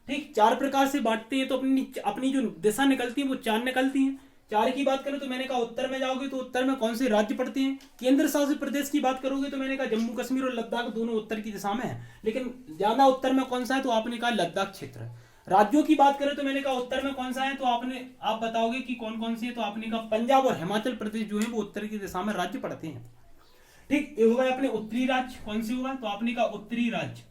ठीक, 4 प्रकार से बांटते हैं तो अपनी जो दिशा निकलती है वो 4 निकलती है। 4 की बात करें तो मैंने कहा उत्तर में जाओगे तो उत्तर में कौन से राज्य पड़ते हैं। केंद्र शासित प्रदेश की बात करोगे तो मैंने कहा जम्मू कश्मीर और लद्दाख दोनों उत्तर की दिशा में है, लेकिन ज्यादा उत्तर में कौन सा है, तो आपने कहा लद्दाख क्षेत्र। राज्यों की बात करें तो मैंने कहा उत्तर में कौन सा है, तो आप बताओगे कि कौन कौन से है, तो आपने कहा पंजाब और हिमाचल प्रदेश जो है वो उत्तर की दिशा में राज्य पड़ते हैं। ठीक, ये होगा अपने उत्तरी राज्य। कौन से होगा, तो आपने कहा उत्तरी राज्य।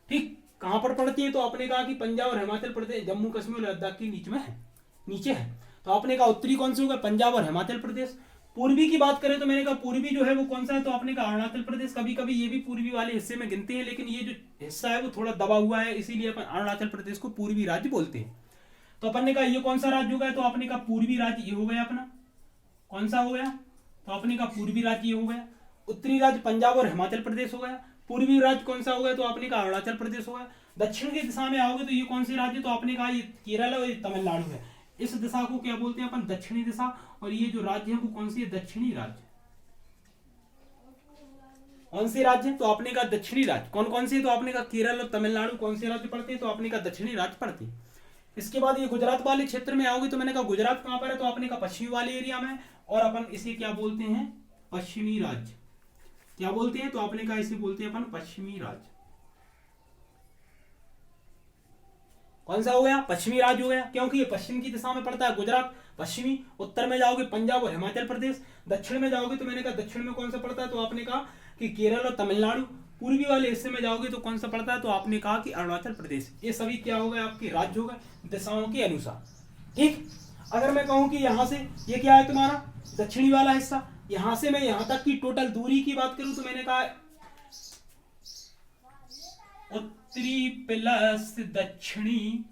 ठीक, कहां पर पड़ती है, तो आपने कहा कि पंजाब और हिमाचल प्रदेश, जम्मू कश्मीर और लद्दाख के नीचे है। तो आपने कहा उत्तरी कौन से होगा, पंजाब और हिमाचल प्रदेश। पूर्वी की बात करें तो मैंने कहा पूर्वी जो है वो कौन सा है, तो आपने कहा अरुणाचल प्रदेश। कभी कभी ये भी पूर्वी वाले हिस्से में गिनते हैं, लेकिन ये जो हिस्सा है वो थोड़ा दबा हुआ है, इसीलिए अपन अरुणाचल प्रदेश को पूर्वी राज्य बोलते हैं। तो अपन ने कहा ये कौन सा राज्य होगा, तो आपने कहा पूर्वी राज्य। ये हो गया अपना कौन सा हो गया, तो आपने कहा पूर्वी राज्य ये हो गया। उत्तरी राज्य पंजाब और हिमाचल प्रदेश हो गया। पूर्वी राज्य कौन सा हो गया, तो आपने कहा अरुणाचल प्रदेश हो गया। दक्षिण की दिशा में आओगे तो ये कौन से राज्य, तो आपने कहा ये केरल और ये तमिलनाडु है। इस दिशा को क्या बोलते हैं अपन, दक्षिणी दिशा। और ये जो राज्य है वो कौन सी है, दक्षिणी राज्य। कौन से राज्य, तो आपने कहा दक्षिणी राज्य। कौन कौन से, तो आपने कहा केरल और तमिलनाडु। कौन से राज्य पड़ते हैं, तो आपने कहा दक्षिणी राज्य पड़ते हैं। इसके बाद ये गुजरात वाले क्षेत्र में आओगे तो मैंने कहा गुजरात कहां पर है, तो आपने कहा पश्चिमी वाले एरिया में। और अपन इसे क्या बोलते हैं, पश्चिमी राज्य। क्या बोलते हैं, तो आपने कहा इसे बोलते हैं अपन पश्चिमी राज्य। कौन सा हो गया, पश्चिमी राज्य हो गया, क्योंकि ये पश्चिम की दिशा में पड़ता है गुजरात पश्चिमी। उत्तर में जाओगे पंजाब और हिमाचल प्रदेश। दक्षिण में जाओगे तो मैंने कहा दक्षिण में कौन सा पड़ता है, तो आपने कहा कि केरल और तमिलनाडु। पूर्वी वाले हिस्से में जाओगे तो कौन सा पड़ता है, तो आपने कहा कि अरुणाचल प्रदेश। ये सभी क्या हो गए, आपके राज्य हो गए दिशाओं के अनुसार। ठीक, अगर मैं कहूं कि यहां से ये क्या है तुम्हारा दक्षिणी वाला हिस्सा, यहां से मैं यहां तक की टोटल दूरी की बात करूं तो मैंने कहा उत्तरी प्लस दक्षिणी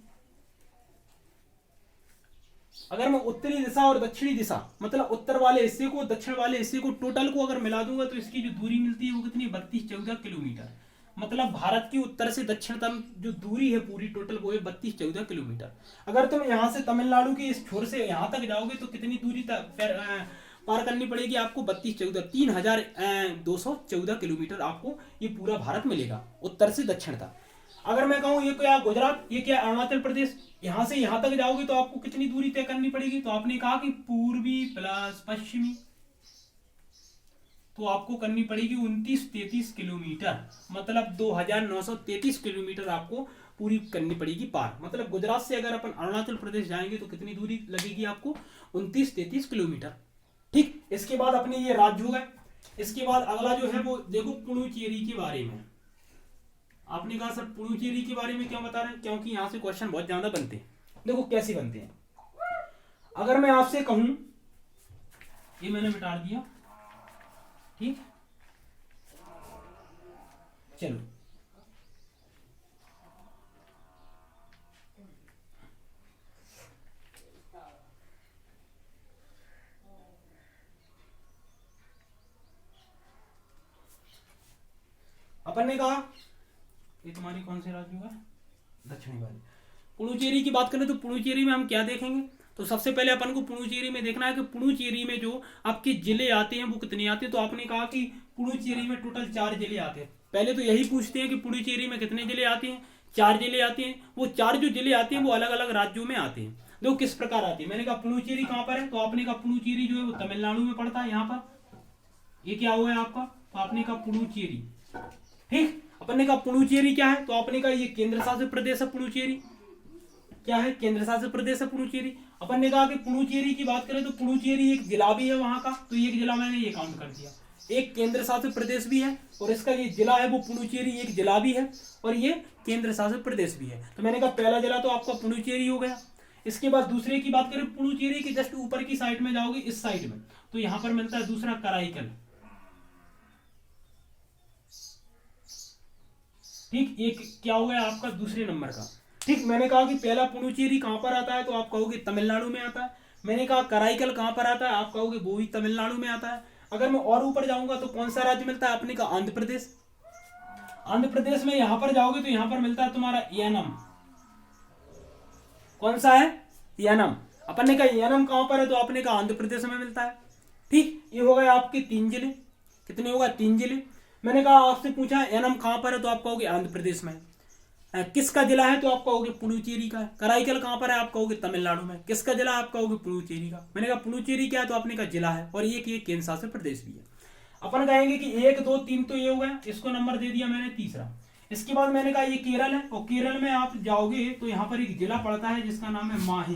अगर मैं उत्तरी दिशा और दक्षिणी दिशा मतलब उत्तर वाले हिस्से को दक्षिण वाले हिस्से को टोटल को अगर मिला दूंगा तो इसकी जो दूरी मिलती है वो कितनी 32-14 किलोमीटर। मतलब भारत की उत्तर से दक्षिण तक जो दूरी है पूरी टोटल वो है 32-14 किलोमीटर। अगर तुम यहाँ से तमिलनाडु के इस छोर से यहाँ तक जाओगे तो कितनी दूरी पार करनी पड़ेगी आपको? 32-14 किलोमीटर आपको ये पूरा भारत मिलेगा उत्तर से दक्षिण तक। अगर मैं कहूँ ये क्या गुजरात, ये क्या अरुणाचल प्रदेश, यहाँ से यहाँ तक जाओगे तो आपको कितनी दूरी तय करनी पड़ेगी? तो आपने कहा कि पूर्वी प्लस पश्चिमी, तो आपको करनी पड़ेगी 29-33 किलोमीटर, मतलब 2933 किलोमीटर आपको पूरी करनी पड़ेगी पार। मतलब गुजरात से अगर अपन अरुणाचल प्रदेश जाएंगे तो कितनी दूरी लगेगी आपको? 29-33 किलोमीटर। ठीक, इसके बाद अपने ये राज्य हो गए। इसके बाद अगला जो है वो देखो पुडुचेरी के बारे में। आपने कहा सर पुडुचेरी के बारे में क्यों बता रहे हैं? क्योंकि यहाँ से क्वेश्चन बहुत ज्यादा बनते हैं। देखो कैसे बनते हैं। अगर मैं आपसे कहूं, ये मैंने मिटा दिया, ठीक, चलो अपन ने कहा ये तुम्हारी कौन से राज्य है? दक्षिणी वाली। पुडुचेरी की बात करें तो पुडुचेरी में हम क्या देखेंगे? तो सबसे पहले अपन को पुडुचेरी में देखना है कि पुडुचेरी में जो आपके जिले आते हैं वो कितने आते हैं। तो आपने कहा कि पुडुचेरी में टोटल 4 जिले आते हैं। पहले तो यही पूछते हैं कि पुडुचेरी में कितने जिले आते हैं? 4 जिले आते हैं। वो 4 जो जिले आते हैं वो अलग अलग राज्यों में आते हैं। देखो किस प्रकार आते हैं। मैंने कहा पुडुचेरी कहाँ पर है? तो आपने कहा पुडुचेरी जो है वो तमिलनाडु में पड़ता है। यहाँ पर ये क्या हुआ है आपका? तो आपने कहा पुडुचेरी। ठीक, अपन ने कहा पुडुचेरी क्या है? तो आपने कहा ये केंद्र शासित प्रदेश है पुडुचेरी। क्या है? केंद्र शासित प्रदेश है पुडुचेरी। अपन ने कहा कि पुडुचेरी की बात करें तो पुडुचेरी एक जिला भी है वहां का, तो एक जिला मैंने ये काउंट कर दिया। एक केंद्र शासित प्रदेश भी है और इसका ये जिला है वो पुडुचेरी एक जिला भी है और ये केंद्र शासित प्रदेश भी है। तो मैंने कहा पहला जिला तो आपका पुडुचेरी हो गया। इसके बाद दूसरे की बात करें, पुडुचेरी की जस्ट ऊपर की साइड में जाओगे इस साइड में तो यहाँ पर मिलता है दूसरा कराईकल। ठीक, एक क्या हो गया आपका दूसरे नंबर का। ठीक, मैंने कहा कि पहला पुडुचेरी कहां पर आता है? तो आप कहोगे तमिलनाडु में आता है। मैंने कहा कराईकल कहां पर आता है? आप कहोगे वो भी तमिलनाडु में आता है। अगर मैं और ऊपर जाऊंगा तो कौन सा राज्य मिलता है? आपने कहा आंध्र प्रदेश। आंध्र प्रदेश में यहां पर जाओगे तो यहां पर मिलता है तुम्हारा यानम। कौन सा है? यानम। अपन ने कहा यानम कहां पर है? तो आपने कहा आंध्र प्रदेश में मिलता है। ठीक, ये हो गए आपके 3 जिले। कितने होगा? 3 जिले। मैंने कहा आपसे पूछा यानम कहां पर है? तो आप कहोगे आंध्र प्रदेश में। किसका जिला है? तो आप कहोगे पुडुचेरी का। कराईकल कहां पर है? आप कहोगे तमिलनाडु में। किसका जिला? आप कहोगे पुडुचेरी का। मैंने कहा पुडुचेरी क्या है? तो आपने कहा जिला है और ये केंद्र शासित प्रदेश भी है। अपन कहेंगे कि 1 2 3 तो ये हो गया, इसको नंबर दे दिया मैंने तीसरा। इसके बाद मैंने कहा ये केरल है और केरल में आप जाओगे तो यहाँ पर एक जिला पड़ता है जिसका नाम है माहे।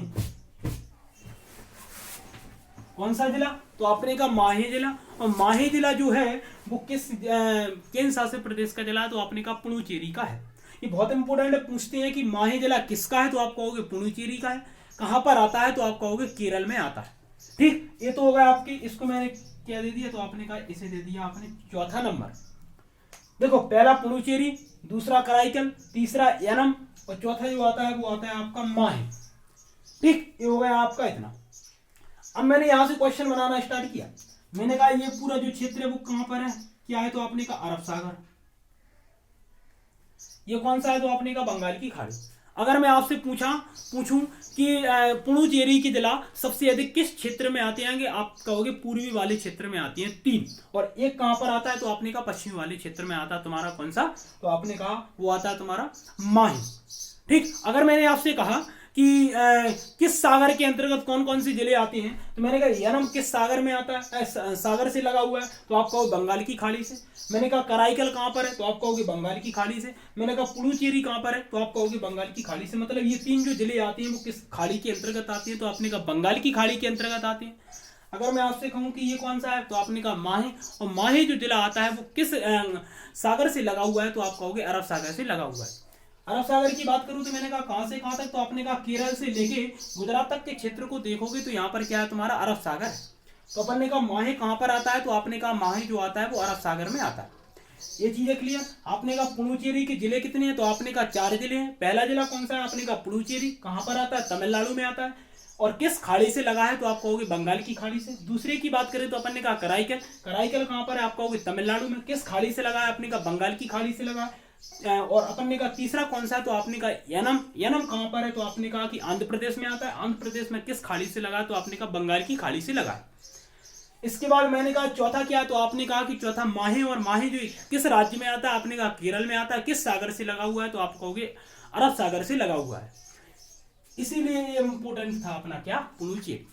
कौन सा जिला? तो आपने कहा माहे जिला। और माहे जिला जो है वो किस केंद्र शासित प्रदेश का जिला है? तो आपने कहा पुडुचेरी का है। ये बहुत इंपॉर्टेंट है, पूछते हैं कि माहे जिला किसका है? तो आप कहोगे पुडुचेरी का है। कहां पर आता है? तो आप कहोगे केरल में आता है। ठीक, ये तो होगा आपकी। इसको मैंने क्या दे दिया? तो आपने कहा इसे दे दिया आपने चौथा नंबर। देखो पहला पुडुचेरी, दूसरा कराईकल, तीसरा यानम और चौथा जो आता है वो आता है आपका माहे। ठीक, ये हो गया आपका इतना। अब मैंने यहां से क्वेश्चन बनाना स्टार्ट किया। मैंने कहा ये पूरा जो क्षेत्र है वो कहां पर है? क्या है? तो आपने कहा अरब सागर। ये कौन सा है? तो आपने कहा बंगाल की खाड़ी। अगर मैं आपसे पूछूं कि पुडुचेरी की जिला सबसे अधिक किस क्षेत्र में आते हैं? आप कहोगे पूर्वी वाले क्षेत्र में आती हैं 3, और एक कहां पर आता है? तो आपने कहा पश्चिमी वाले क्षेत्र में आता है तुम्हारा कौन सा? तो आपने कहा वो आता है तुम्हारा माही। ठीक, अगर मैंने आपसे कहा कि किस सागर के अंतर्गत कौन कौन से जिले आते हैं? तो मैंने कहा यानम किस सागर में आता है? सागर से लगा हुआ है तो आप कहो बंगाल की खाड़ी से। मैंने कहा कराईकल कहां पर है? तो आप कहोगे बंगाल की खाड़ी से। मैंने कहा पुडुचेरी कहां पर है? तो आप कहोगे बंगाल की खाड़ी से। मतलब ये 3 जो जिले आते हैं वो किस खाड़ी के अंतर्गत आते हैं? तो आपने कहा बंगाल की खाड़ी के अंतर्गत आते हैं। अगर मैं आपसे कहूं कि ये कौन सा है? तो आपने कहा माहे। और माहे जो जिला आता है वो किस सागर से लगा हुआ है? तो आप कहोगे अरब सागर से लगा हुआ है। अरब सागर की बात करूं तो मैंने कहा कहां से कहां तक? तो आपने कहा केरल से लेके गुजरात तक के क्षेत्र को देखोगे तो यहाँ पर क्या है तुम्हारा? अरब सागर है। तो अपन ने कहा माहे कहां पर आता है? तो आपने कहा माहे जो आता है वो अरब सागर में आता है। ये चीजें क्लियर। आपने कहा पुडुचेरी के जिले कितने हैं, तो आपने कहा 4 जिले हैं। पहला जिला कौन सा है, आपने कहा पुडुचेरी, कहां पर आता है, तमिलनाडु में आता है। और किस खाड़ी से लगा है, तो आप कहोगे बंगाल की खाड़ी से। दूसरे की बात करें तो अपन ने कहा कराईकल, कराईकल कहां पर है, आप कहोगे तमिलनाडु में। किस खाड़ी से लगा है, आपने कहा बंगाल की खाड़ी से लगा है। और अपन ने कहा तीसरा कौन सा है, तो आपने कहा यनम, यनम कहां पर है, तो आपने कहा कि आंध्र प्रदेश में आता है। आंध्र प्रदेश में किस खाड़ी से लगा है, तो आपने कहा बंगाल की खाड़ी से लगा है। इसके बाद मैंने कहा चौथा क्या है, तो आपने कहा कि चौथा माहे, और माहे जो किस राज्य में आता है, आपने कहा केरल में आता है। किस सागर से लगा हुआ है, तो आप कहोगे अरब सागर से लगा हुआ है। इसीलिए ये इंपोर्टेंट था अपना क्या, पुडुचेरी।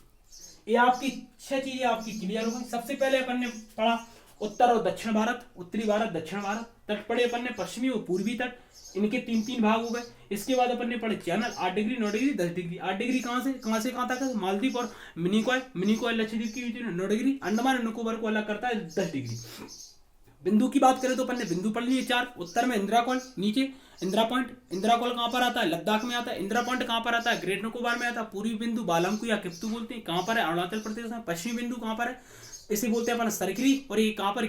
ये आपकी 6 चीजें आपकी क्लियर हो गई। सबसे पहले अपन ने पढ़ा उत्तर और दक्षिण भारत, उत्तरी भारत, दक्षिण भारत। तट पढ़े अपन ने पश्चिमी और पूर्वी तट, इनके 3-3 भाग हो गए। इसके बाद अपन ने पढ़े channel 8 degree, 9 degree, 10 degree. 8 degree कहां से कहां तक है, मालदीव और मिनिकॉय, मिनिकॉय लक्षद्वीप की 9 डिग्री। अंडमान और निकोबार को अलग करता है 10 डिग्री। बिंदु की बात करें तो अपन ने बिंदु पढ़ लिए 4। उत्तर में इंदिरा कॉल, नीचे इंदिरा पॉइंट। इंदिरा कॉल कहां पर आता है, लद्दाख में आता है। इंदिरा पॉइंट कहां पर आता है, ग्रेट निकोबार में आता है। पूर्वी बिंदु बालमकु या किप्तू बोलते हैं, कहां पर है, अरुणाचल प्रदेश में। पश्चिमी बिंदु कहां पर है, इसे बोलते हैं अपन सरकरी, और ये कहां पर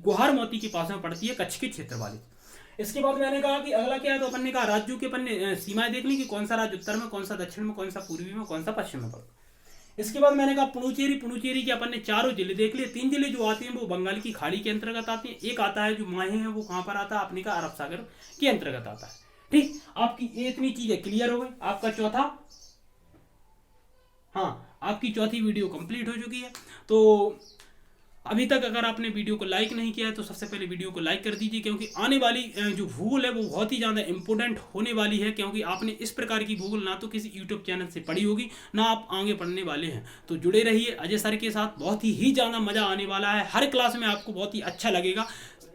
गुहार मोती के पास में पड़ती है, कच्छ के क्षेत्र वाली। इसके बाद मैंने कहा कि अगला क्या है, तो अपन ने कहा राज्यों के अपन ने सीमाएं देख ली कि कौन सा राज्य उत्तर में, कौन सा दक्षिण में, कौन सा पूर्वी में, कौन सा पश्चिम में पड़ता। इसके बाद मैंने कहा पुडुचेरी, पुडुचेरी के अपन ने 4 जिले देख लिए। 3 जिले जो आते हैं वो बंगाल की खाड़ी के अंतर्गत आते हैं। एक आता है जो माहे है, वो कहां पर आता है, आपने कहा अरब सागर के अंतर्गत आता है। ठीक, आपकी ये इतनी चीजें क्लियर हो गई। आपका चौथा, हाँ, आपकी चौथी वीडियो कंप्लीट हो चुकी है। तो अभी तक अगर आपने वीडियो को लाइक नहीं किया है तो सबसे पहले वीडियो को लाइक कर दीजिए, क्योंकि आने वाली जो भूगोल है वो बहुत ही ज़्यादा इंपॉर्टेंट होने वाली है। क्योंकि आपने इस प्रकार की भूगोल ना तो किसी यूट्यूब चैनल से पढ़ी होगी, ना आप आगे पढ़ने वाले हैं। तो जुड़े रहिए अजय सर के साथ, बहुत ही ज़्यादा मज़ा आने वाला है। हर क्लास में आपको बहुत ही अच्छा लगेगा।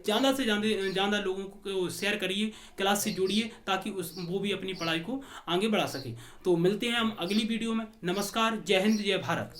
ज़्यादा से ज़्यादा लोगों को शेयर करिए, क्लास से जोड़िए, ताकि वो भी अपनी पढ़ाई को आगे बढ़ा सके। तो मिलते हैं हम अगली वीडियो में। नमस्कार, जय हिंद, जय भारत।